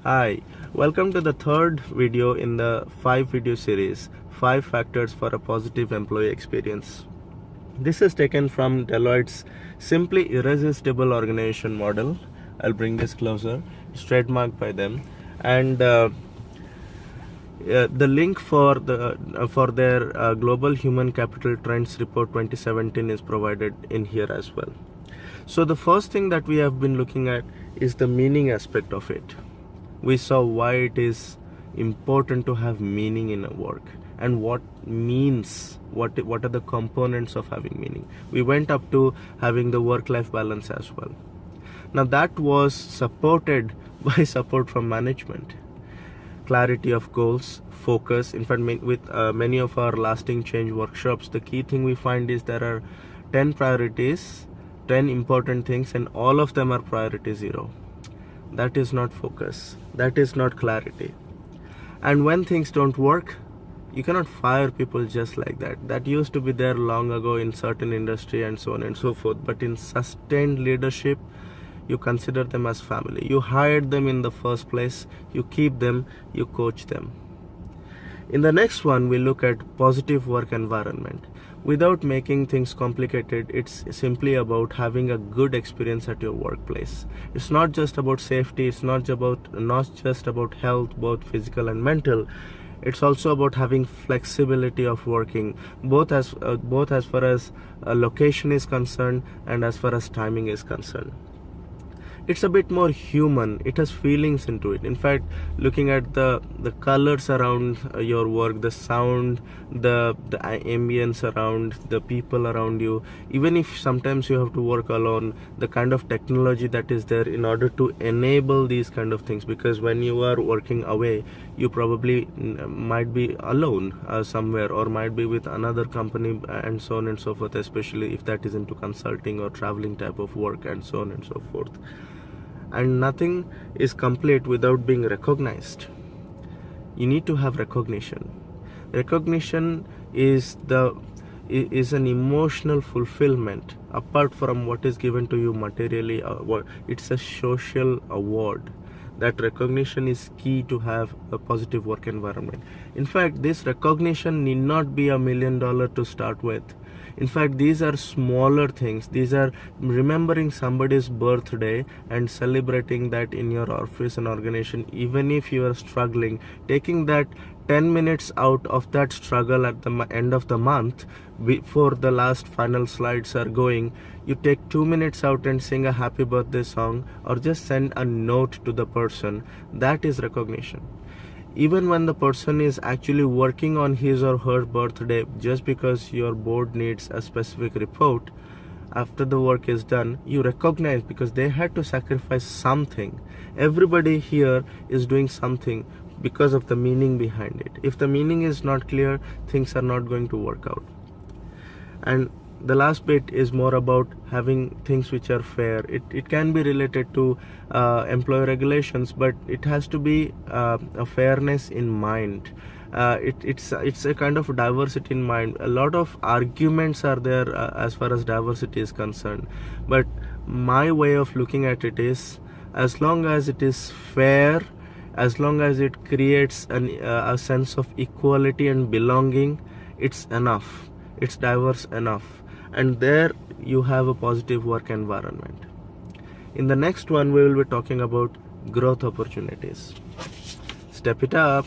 Hi, welcome to the third video in the 5 video series 5 Factors for a Positive Employee Experience. This is taken from Deloitte's Simply Irresistible Organization Model. I'll bring this closer. It's trademarked by them, and the link for their Global Human Capital Trends Report 2017 is provided in here as well. So the first thing that we have been looking at is the meaning aspect of it. We saw why it is important to have meaning in a work and what are the components of having meaning. We went up to having the work-life balance as well. Now that was supported by support from management, clarity of goals, focus. In fact, with many of our lasting change workshops, the key thing we find is there are 10 priorities, 10 important things, and all of them are priority 0. That is not focus. That is not clarity. And when things don't work, you cannot fire people just like that. That used to be there long ago in certain industry and so on and so forth. But in sustained leadership, you consider them as family. You hired them in the first place. You keep them. You coach them. In the next one, we look at positive work environment. Without making things complicated, it's simply about having a good experience at your workplace. It's not just about safety. It's not just about health, both physical and mental. It's also about having flexibility of working, both as far as location is concerned and as far as timing is concerned. It's a bit more human. It has feelings into it. In fact, looking at the colors around your work, the sound, the ambience around, the people around you, even if sometimes you have to work alone, the kind of technology that is there in order to enable these kind of things. Because when you are working away, you probably might be alone somewhere, or might be with another company and so on and so forth, especially if that is into consulting or traveling type of work and so on and so forth. And nothing is complete without being recognized. You need to have recognition. Recognition is an emotional fulfillment apart from what is given to you materially. It's a social award. That recognition is key to have a positive work environment. In fact, this recognition need not be $1 million to start with. In fact, these are smaller things. These are remembering somebody's birthday and celebrating that in your office and organization. Even if you are struggling, taking that 10 minutes out of that struggle at the end of the month, before the last final slides are going, you take 2 minutes out and sing a happy birthday song, or just send a note to the person. That is recognition. Even when the person is actually working on his or her birthday, just because your board needs a specific report, after the work is done, you recognize, because they had to sacrifice something. Everybody here is doing something because of the meaning behind it. If the meaning is not clear, things are not going to work out. And the last bit is more about having things which are fair. It can be related to employee regulations, but it has to be a fairness in mind. It's a kind of diversity in mind. A lot of arguments are there as far as diversity is concerned, but my way of looking at it is, as long as it is fair, as long as it creates a sense of equality and belonging, it's enough. It's diverse enough. And there you have a positive work environment. In the next one, we will be talking about growth opportunities. Step it up.